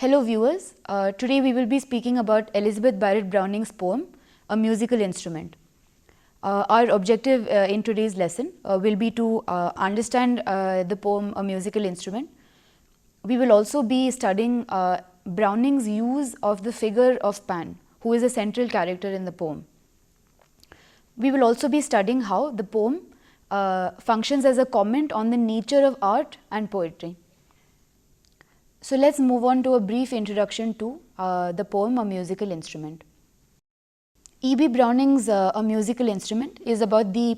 Hello viewers, today we will be speaking about Elizabeth Barrett Browning's poem, A Musical Instrument. Our objective in today's lesson will be to understand the poem A Musical Instrument. We will also be studying Browning's use of the figure of Pan, who is a central character in the poem. We will also be studying how the poem functions as a comment on the nature of art and poetry. So let's move on to a brief introduction to the poem A Musical Instrument. E.B. Browning's A Musical Instrument is about the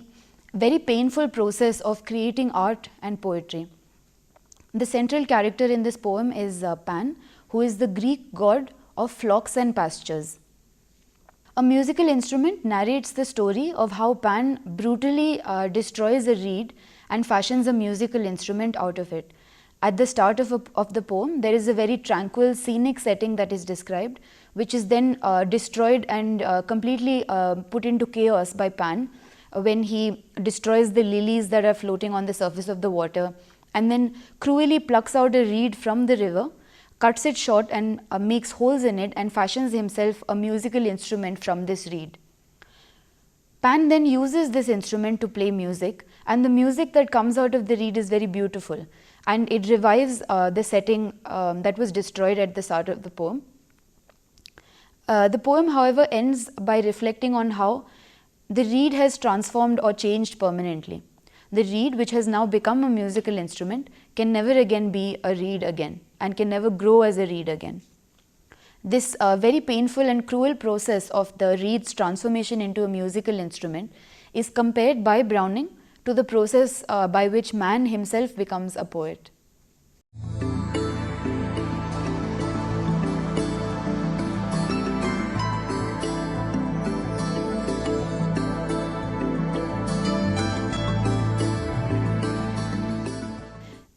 very painful process of creating art and poetry. The central character in this poem is Pan, who is the Greek god of flocks and pastures. A Musical Instrument narrates the story of how Pan brutally destroys a reed and fashions a musical instrument out of it. At the start of the poem, there is a very tranquil scenic setting that is described, which is then destroyed and completely put into chaos by Pan when he destroys the lilies that are floating on the surface of the water, and then cruelly plucks out a reed from the river, cuts it short and makes holes in it and fashions himself a musical instrument from this reed. Pan then uses this instrument to play music, and the music that comes out of the reed is very beautiful, and it revives the setting that was destroyed at the start of the poem. The poem, however, ends by reflecting on how the reed has transformed or changed permanently. The reed, which has now become a musical instrument, can never again be a reed again and can never grow as a reed again. This very painful and cruel process of the reed's transformation into a musical instrument is compared by Browning to the process by which man himself becomes a poet.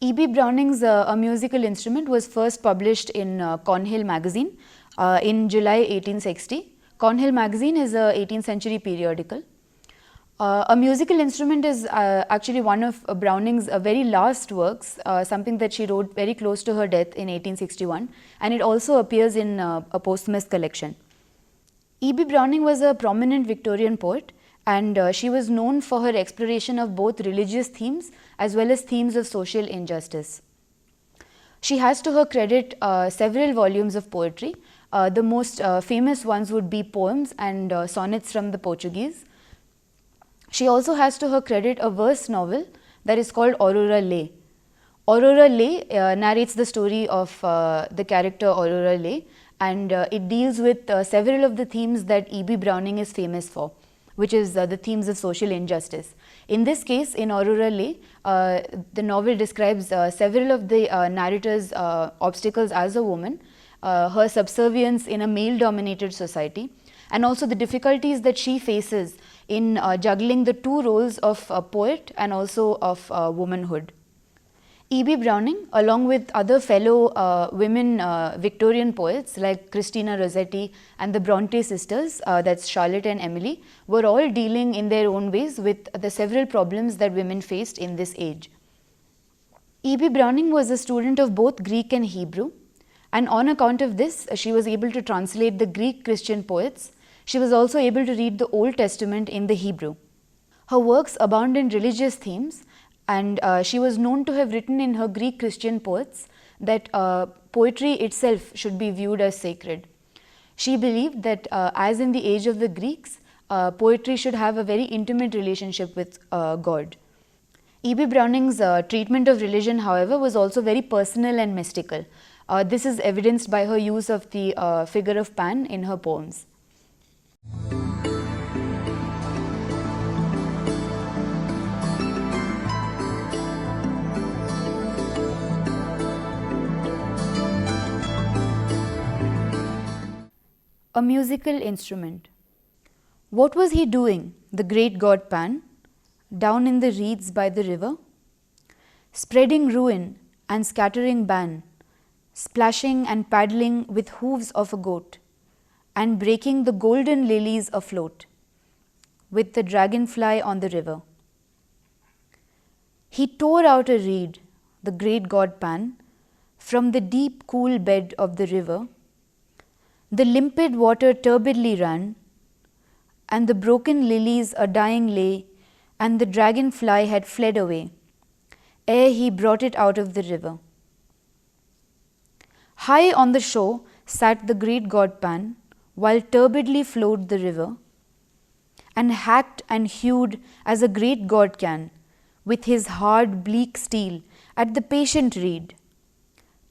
E.B. Browning's A Musical Instrument was first published in Cornhill magazine in July 1860. Cornhill magazine is a 18th century periodical. A Musical Instrument is actually one of Browning's very last works, something that she wrote very close to her death in 1861, and it also appears in a posthumous collection. E.B. Browning was a prominent Victorian poet, and she was known for her exploration of both religious themes as well as themes of social injustice. She has to her credit several volumes of poetry. The most famous ones would be poems and sonnets from the Portuguese. She also has to her credit a verse novel that is called Aurora Leigh. Aurora Leigh narrates the story of the character Aurora Leigh, and it deals with several of the themes that E.B. Browning is famous for, which is the themes of social injustice. In this case, in Aurora Leigh, the novel describes several of the narrator's obstacles as a woman, her subservience in a male-dominated society, and also the difficulties that she faces in juggling the two roles of a poet and also of womanhood. E.B. Browning, along with other fellow women Victorian poets like Christina Rossetti and the Bronte sisters, that's Charlotte and Emily, were all dealing in their own ways with the several problems that women faced in this age. E.B. Browning was a student of both Greek and Hebrew, and on account of this, she was able to translate the Greek Christian poets. She was also able to read the Old Testament in the Hebrew. Her works abound in religious themes, and she was known to have written in her Greek Christian poets that poetry itself should be viewed as sacred. She believed that as in the age of the Greeks, poetry should have a very intimate relationship with God. E.B. Browning's treatment of religion, however, was also very personal and mystical. This is evidenced by her use of the figure of Pan in her poems. A Musical Instrument. What was he doing, the great god Pan, down in the reeds by the river? Spreading ruin and scattering ban, splashing and paddling with hooves of a goat, and breaking the golden lilies afloat, with the dragonfly on the river. He tore out a reed, the great god Pan, from the deep cool bed of the river. The limpid water turbidly ran, and the broken lilies a dying lay, and the dragonfly had fled away, ere he brought it out of the river. High on the shore sat the great god Pan, while turbidly flowed the river, and hacked and hewed as a great god can, with his hard bleak steel at the patient reed,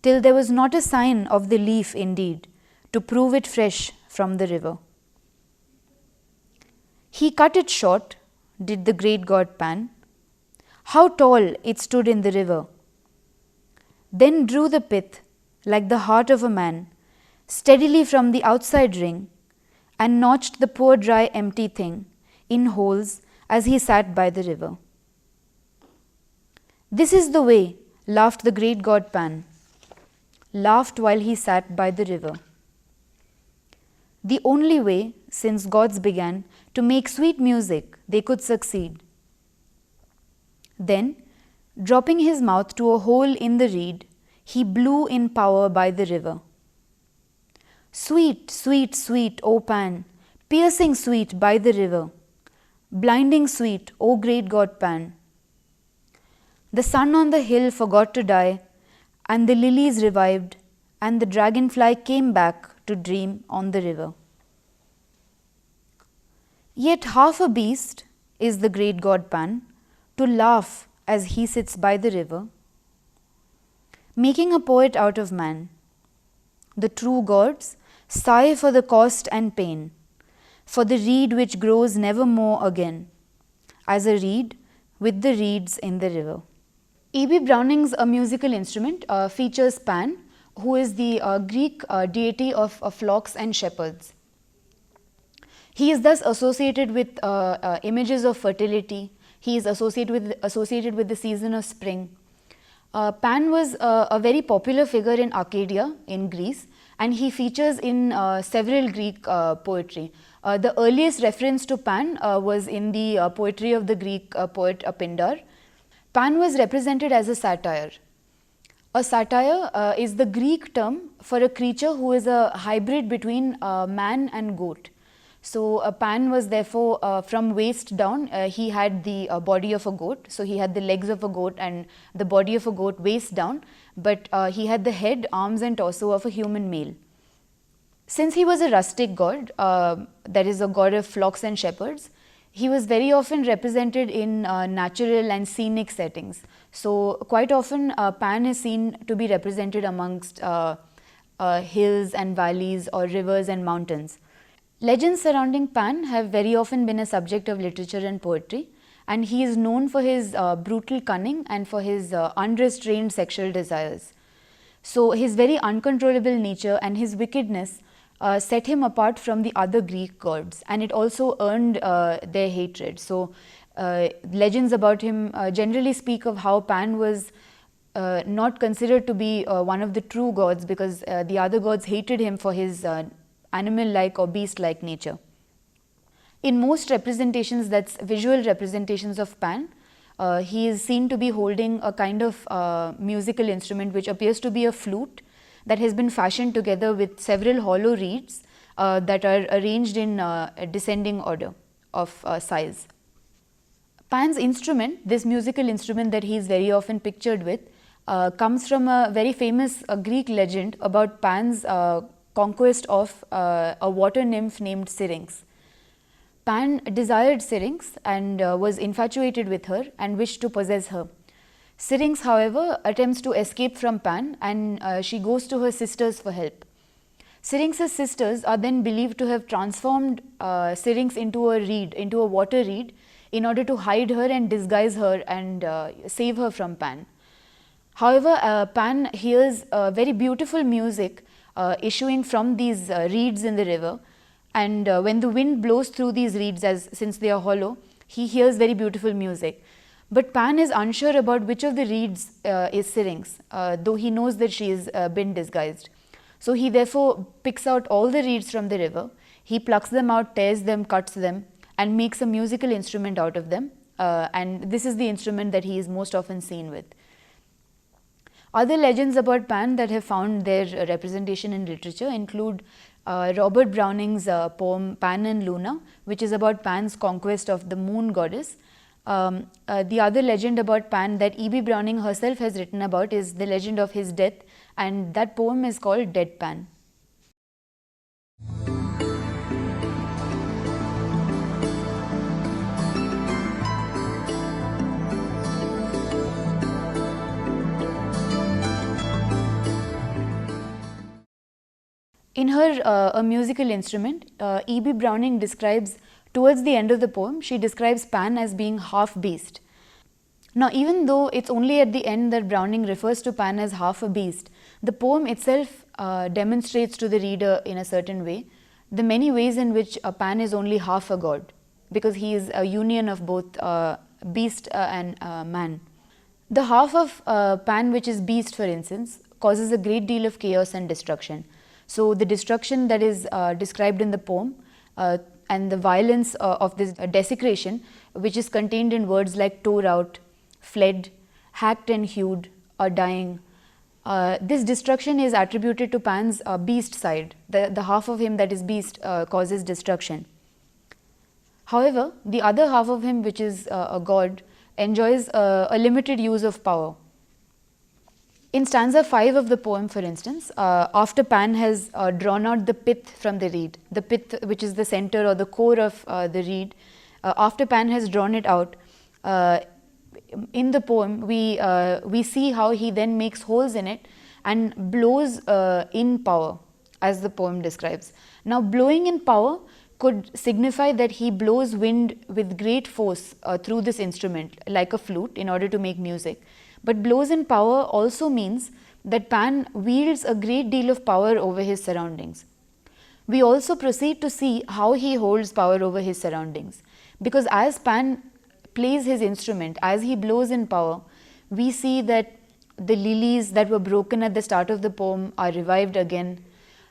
till there was not a sign of the leaf indeed, to prove it fresh from the river. He cut it short, did the great god Pan. How tall it stood in the river! Then drew the pith, like the heart of a man, steadily from the outside ring, and notched the poor dry empty thing in holes as he sat by the river. This is the way, laughed the great god Pan, laughed while he sat by the river. The only way, since gods began, to make sweet music they could succeed. Then, dropping his mouth to a hole in the reed, he blew in power by the river. Sweet, sweet, sweet, O Pan, piercing sweet by the river, blinding sweet, O great god Pan. The sun on the hill forgot to die, and the lilies revived, and the dragonfly came back to dream on the river. Yet half a beast is the great god Pan, to laugh as he sits by the river, making a poet out of man. The true gods sigh for the cost and pain, for the reed which grows never more again, as a reed with the reeds in the river. E.B. Browning's A Musical Instrument features Pan, who is the Greek deity of flocks and shepherds. He is thus associated with images of fertility. He is associated with the season of spring. Pan was a very popular figure in Arcadia in Greece, and he features in several Greek poetry. The earliest reference to Pan was in the poetry of the Greek poet Pindar. Pan was represented as a satyr. A satyr is the Greek term for a creature who is a hybrid between man and goat. So Pan was therefore from waist down, he had the body of a goat. So he had the legs of a goat and the body of a goat waist down, but he had the head, arms and torso of a human male. Since he was a rustic god, that is a god of flocks and shepherds, he was very often represented in natural and scenic settings. So quite often Pan is seen to be represented amongst hills and valleys or rivers and mountains. Legends surrounding Pan have very often been a subject of literature and poetry, and he is known for his brutal cunning and for his unrestrained sexual desires. So his very uncontrollable nature and his wickedness set him apart from the other Greek gods, and it also earned their hatred. So legends about him generally speak of how Pan was not considered to be one of the true gods because the other gods hated him for his animal-like or beast-like nature. In most representations, that's visual representations of Pan, he is seen to be holding a kind of musical instrument which appears to be a flute that has been fashioned together with several hollow reeds that are arranged in a descending order of size. Pan's instrument, this musical instrument that he is very often pictured with, comes from a very famous Greek legend about Pan's conquest of a water nymph named Syrinx. Pan desired Syrinx and was infatuated with her and wished to possess her. Syrinx, however, attempts to escape from Pan and she goes to her sisters for help. Syrinx's sisters are then believed to have transformed Syrinx into a reed, into a water reed, in order to hide her and disguise her and save her from Pan. However, Pan hears very beautiful music issuing from these reeds in the river, and when the wind blows through these reeds, since they are hollow, he hears very beautiful music. But Pan is unsure about which of the reeds is Syrinx, though he knows that she has been disguised. So he therefore picks out all the reeds from the river, he plucks them out, tears them, cuts them, and makes a musical instrument out of them, and this is the instrument that he is most often seen with. Other legends about Pan that have found their representation in literature include Robert Browning's poem Pan and Luna, which is about Pan's conquest of the moon goddess. The other legend about Pan that E.B. Browning herself has written about is the legend of his death, and that poem is called Dead Pan. In her A Musical Instrument, E.B. Browning describes, towards the end of the poem, she describes Pan as being half beast. Now, even though it's only at the end that Browning refers to Pan as half a beast, the poem itself demonstrates to the reader in a certain way the many ways in which Pan is only half a god, because he is a union of both beast and man. The half of Pan, which is beast for instance, causes a great deal of chaos and destruction. So, the destruction that is described in the poem and the violence of this desecration, which is contained in words like tore out, fled, hacked and hewed, or dying. This destruction is attributed to Pan's beast side. The half of him that is beast causes destruction. However, the other half of him, which is a god, enjoys a limited use of power. In stanza 5 of the poem, for instance, after Pan has drawn out the pith from the reed, the pith which is the center or the core of the reed, after Pan has drawn it out, in the poem we see how he then makes holes in it and blows in power, as the poem describes. Now, blowing in power could signify that he blows wind with great force through this instrument like a flute in order to make music. But blows in power also means that Pan wields a great deal of power over his surroundings. We also proceed to see how he holds power over his surroundings, because as Pan plays his instrument, as he blows in power, we see that the lilies that were broken at the start of the poem are revived again.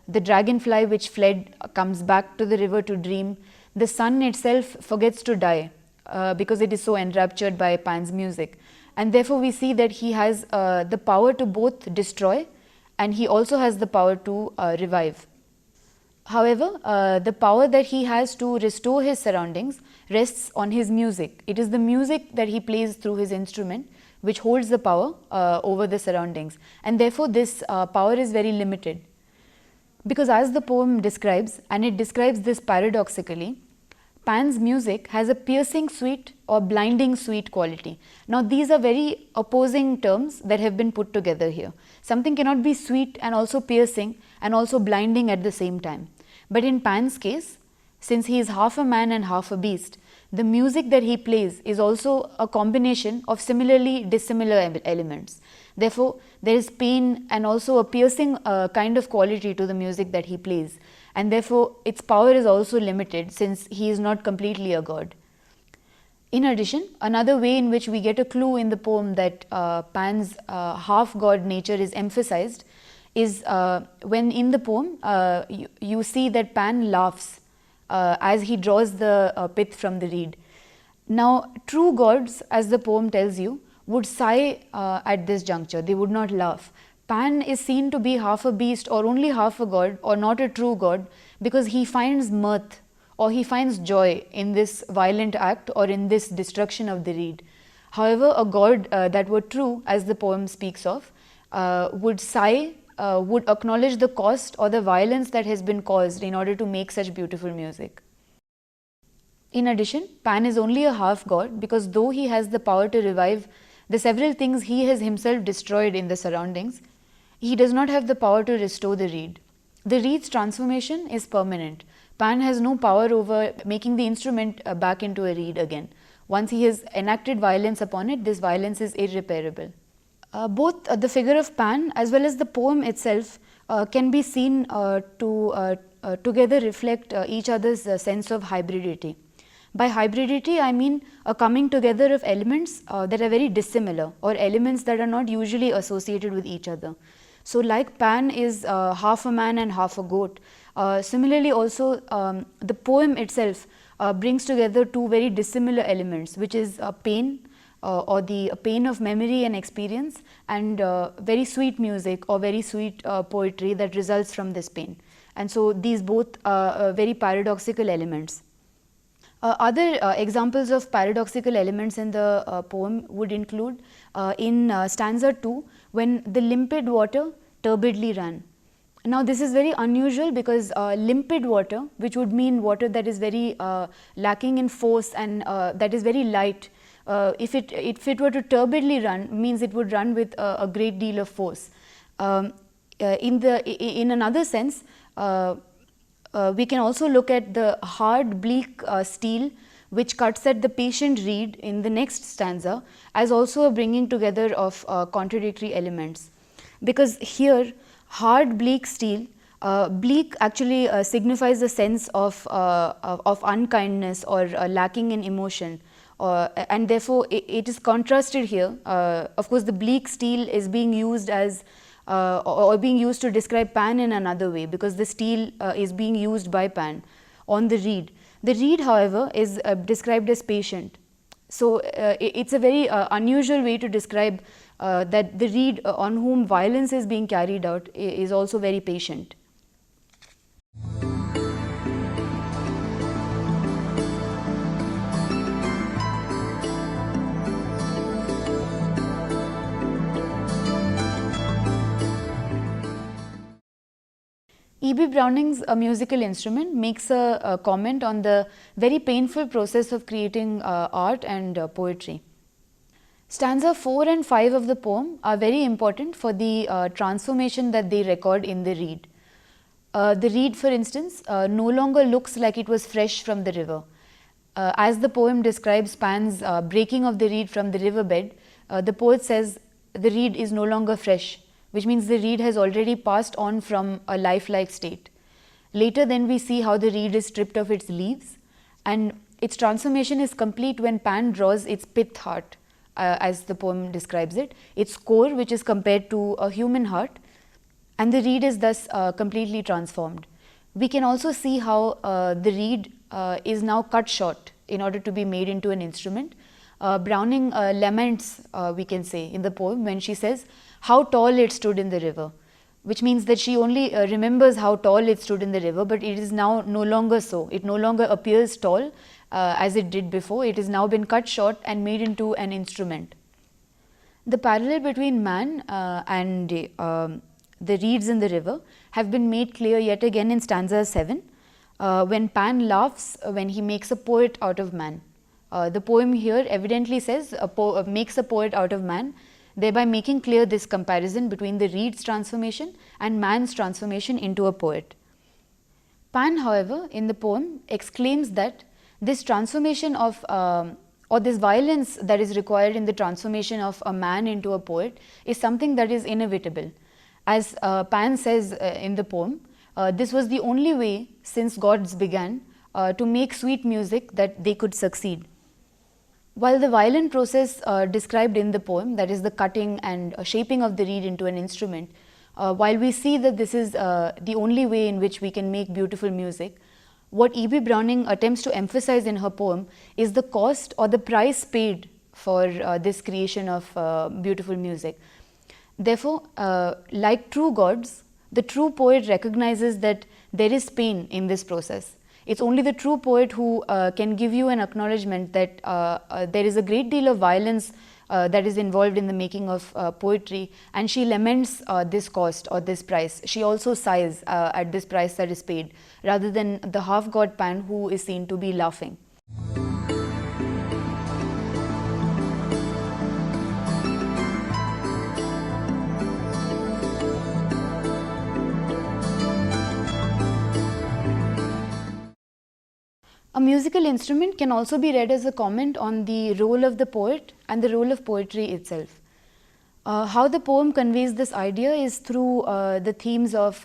The dragonfly which fled comes back to the river to dream. The sun itself forgets to die because it is so enraptured by Pan's music. And therefore, we see that he has the power to both destroy and he also has the power to revive. However, the power that he has to restore his surroundings rests on his music. It is the music that he plays through his instrument which holds the power over the surroundings, and therefore this power is very limited. Because as the poem describes, and it describes this paradoxically, Pan's music has a piercing sweet or blinding sweet quality. Now, these are very opposing terms that have been put together here. Something cannot be sweet and also piercing and also blinding at the same time. But in Pan's case, since he is half a man and half a beast, the music that he plays is also a combination of similarly dissimilar elements. Therefore, there is pain and also a piercing kind of quality to the music that he plays, and therefore its power is also limited since he is not completely a god. In addition, another way in which we get a clue in the poem that Pan's half-god nature is emphasized is when in the poem you see that Pan laughs as he draws the pith from the reed. Now, true gods, as the poem tells you, would sigh at this juncture, they would not laugh. Pan is seen to be half a beast or only half a god or not a true god because he finds mirth or he finds joy in this violent act or in this destruction of the reed. However, a god that were true, as the poem speaks of, would sigh, would acknowledge the cost or the violence that has been caused in order to make such beautiful music. In addition, Pan is only a half god because though he has the power to revive the several things he has himself destroyed in the surroundings, he does not have the power to restore the reed. The reed's transformation is permanent. Pan has no power over making the instrument back into a reed again. Once he has enacted violence upon it, this violence is irreparable. Both the figure of Pan as well as the poem itself can be seen to together reflect each other's sense of hybridity. By hybridity, I mean a coming together of elements that are very dissimilar or elements that are not usually associated with each other. So, like Pan is half a man and half a goat, similarly also the poem itself brings together two very dissimilar elements, which is pain or the pain of memory and experience, and very sweet music or very sweet poetry that results from this pain. And so these both are very paradoxical elements. Other examples of paradoxical elements in the poem would include in stanza 2, when the limpid water turbidly ran. Now this is very unusual because limpid water, which would mean water that is very lacking in force and that is very light, if it were to turbidly run, means it would run with a great deal of force. In another sense, we can also look at the hard, bleak steel which cuts at the patient reed in the next stanza as also a bringing together of contradictory elements. Because here hard, bleak steel, bleak actually signifies a sense of unkindness or lacking in emotion, and therefore it is contrasted here. Of course, the bleak steel is being used as or being used to describe Pan in another way, because the steel is being used by Pan on the reed. The reed, however, is described as patient. So it's a very unusual way to describe that the reed on whom violence is being carried out is also very patient. E.B. Browning's A Musical Instrument makes a comment on the very painful process of creating art and poetry. Stanza 4 and 5 of the poem are very important for the transformation that they record in the reed. The reed, for instance, no longer looks like it was fresh from the river. As the poem describes Pan's breaking of the reed from the riverbed, the poet says the reed is no longer fresh, which means the reed has already passed on from a lifelike state. Later then we see how the reed is stripped of its leaves, and its transformation is complete when Pan draws its pith heart, as the poem describes it, its core, which is compared to a human heart, and the reed is thus completely transformed. We can also see how the reed is now cut short in order to be made into an instrument. Browning laments, we can say, in the poem when she says how tall it stood in the river, which means that she only remembers how tall it stood in the river, but it is now no longer so. It no longer appears tall as it did before. It has now been cut short and made into an instrument. The parallel between man and the reeds in the river have been made clear yet again in stanza 7, when Pan laughs when he makes a poet out of man. The poem here evidently says makes a poet out of man, thereby making clear this comparison between the reed's transformation and man's transformation into a poet. Pan, however, in the poem exclaims that this transformation of or this violence that is required in the transformation of a man into a poet is something that is inevitable. As Pan says in the poem, this was the only way since gods began to make sweet music that they could succeed. While the violent process described in the poem, that is the cutting and shaping of the reed into an instrument, while we see that this is the only way in which we can make beautiful music, what E.B. Browning attempts to emphasize in her poem is the cost or the price paid for this creation of beautiful music. Therefore, like true gods, the true poet recognizes that there is pain in this process. It's only the true poet who can give you an acknowledgement that there is a great deal of violence that is involved in the making of poetry, and she laments this cost or this price. She also sighs at this price that is paid, rather than the half-god Pan who is seen to be laughing. A musical instrument can also be read as a comment on the role of the poet and the role of poetry itself. How the poem conveys this idea is through the themes of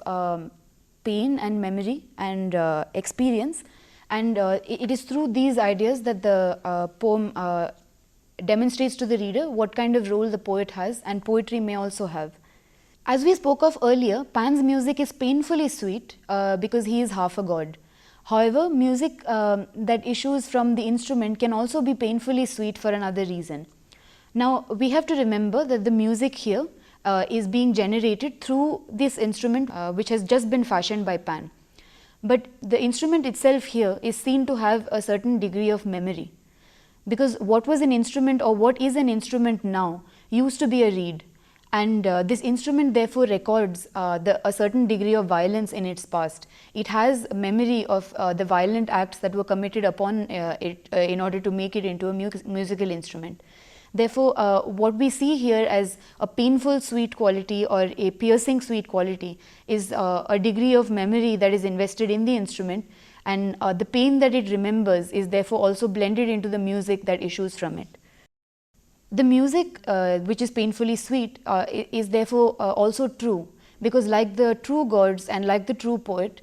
pain and memory and experience, and it is through these ideas that the poem demonstrates to the reader what kind of role the poet has and poetry may also have. As we spoke of earlier, Pan's music is painfully sweet because he is half a god. However, music that issues from the instrument can also be painfully sweet for another reason. Now we have to remember that the music here is being generated through this instrument which has just been fashioned by Pan. But the instrument itself here is seen to have a certain degree of memory, because what was an instrument or what is an instrument now used to be a reed, and this instrument therefore records a certain degree of violence in its past. It has memory of the violent acts that were committed upon it in order to make it into a musical instrument. Therefore, what we see here as a painful sweet quality or a piercing sweet quality is a degree of memory that is invested in the instrument, and the pain that it remembers is therefore also blended into the music that issues from it. The music which is painfully sweet is therefore also true, because like the true gods and like the true poet,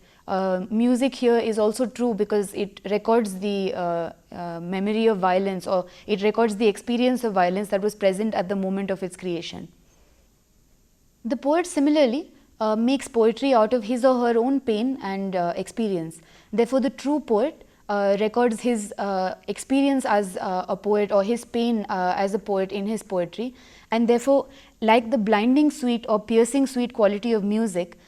music here is also true because it records the memory of violence, or it records the experience of violence that was present at the moment of its creation. The poet similarly makes poetry out of his or her own pain and experience. Therefore, the true poet records his experience as a poet, or his pain as a poet in his poetry, and therefore, like the blinding sweet or piercing sweet quality of music,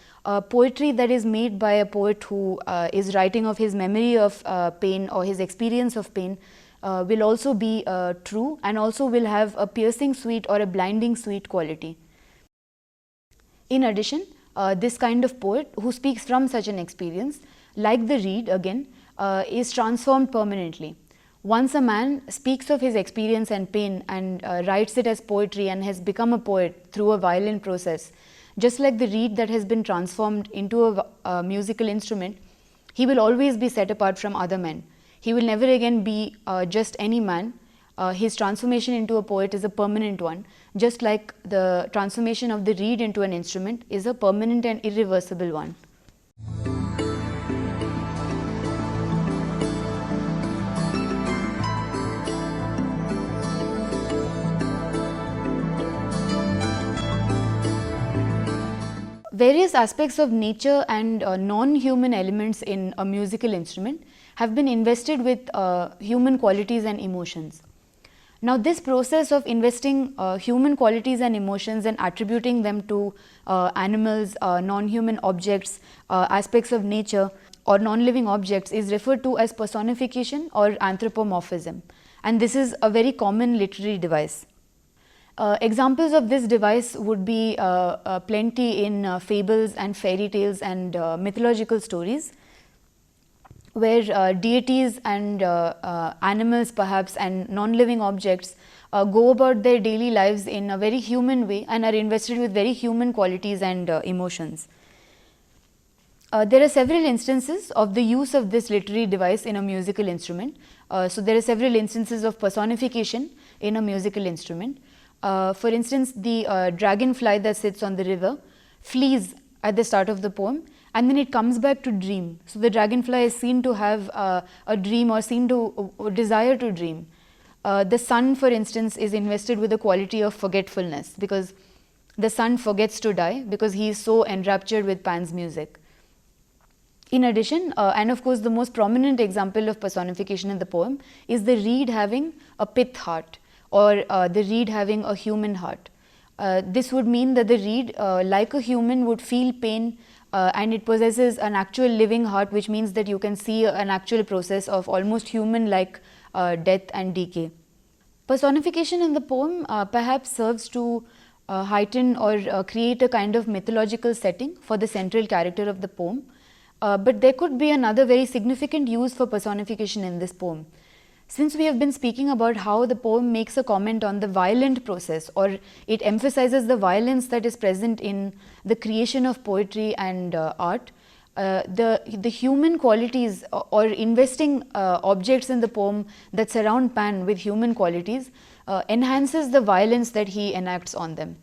poetry that is made by a poet who is writing of his memory of pain or his experience of pain will also be true, and also will have a piercing sweet or a blinding sweet quality. In addition, this kind of poet who speaks from such an experience, like the reed again, is transformed permanently. Once a man speaks of his experience and pain and writes it as poetry and has become a poet through a violent process, just like the reed that has been transformed into a musical instrument, he will always be set apart from other men. He will never again be just any man. His transformation into a poet is a permanent one, just like the transformation of the reed into an instrument is a permanent and irreversible one. Various aspects of nature and non-human elements in a musical instrument have been invested with human qualities and emotions. Now, this process of investing human qualities and emotions and attributing them to animals, non-human objects, aspects of nature or non-living objects is referred to as personification or anthropomorphism, and this is a very common literary device. Examples of this device would be plenty in fables and fairy tales and mythological stories, where deities and animals perhaps and non-living objects go about their daily lives in a very human way and are invested with very human qualities and emotions. There are several instances of the use of this literary device in a musical instrument. So there are several instances of personification in a musical instrument. For instance, the dragonfly that sits on the river flees at the start of the poem, and then it comes back to dream. So the dragonfly is seen to have a dream or seen to desire to dream. The sun, for instance, is invested with a quality of forgetfulness, because the sun forgets to die because he is so enraptured with Pan's music. In addition, and of course the most prominent example of personification in the poem is the reed having a pith heart, or the reed having a human heart. This would mean that the reed, like a human, would feel pain, and it possesses an actual living heart, which means that you can see an actual process of almost human-like death and decay. Personification in the poem perhaps serves to heighten or create a kind of mythological setting for the central character of the poem, but there could be another very significant use for personification in this poem. Since we have been speaking about how the poem makes a comment on the violent process, or it emphasizes the violence that is present in the creation of poetry and art, the human qualities or investing objects in the poem that surround Pan with human qualities enhances the violence that he enacts on them.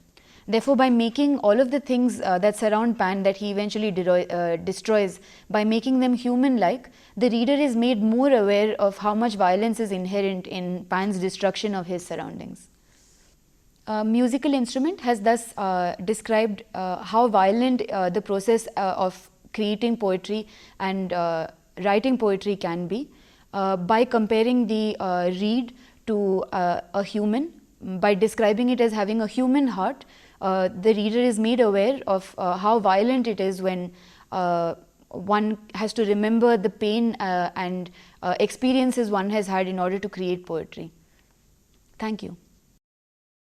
Therefore, by making all of the things that surround Pan that he eventually destroys, by making them human-like, the reader is made more aware of how much violence is inherent in Pan's destruction of his surroundings. A musical instrument has thus described how violent the process of creating poetry and writing poetry can be by comparing the reed to a human by describing it as having a human heart, the reader is made aware of how violent it is when one has to remember the pain and experiences one has had in order to create poetry. Thank you.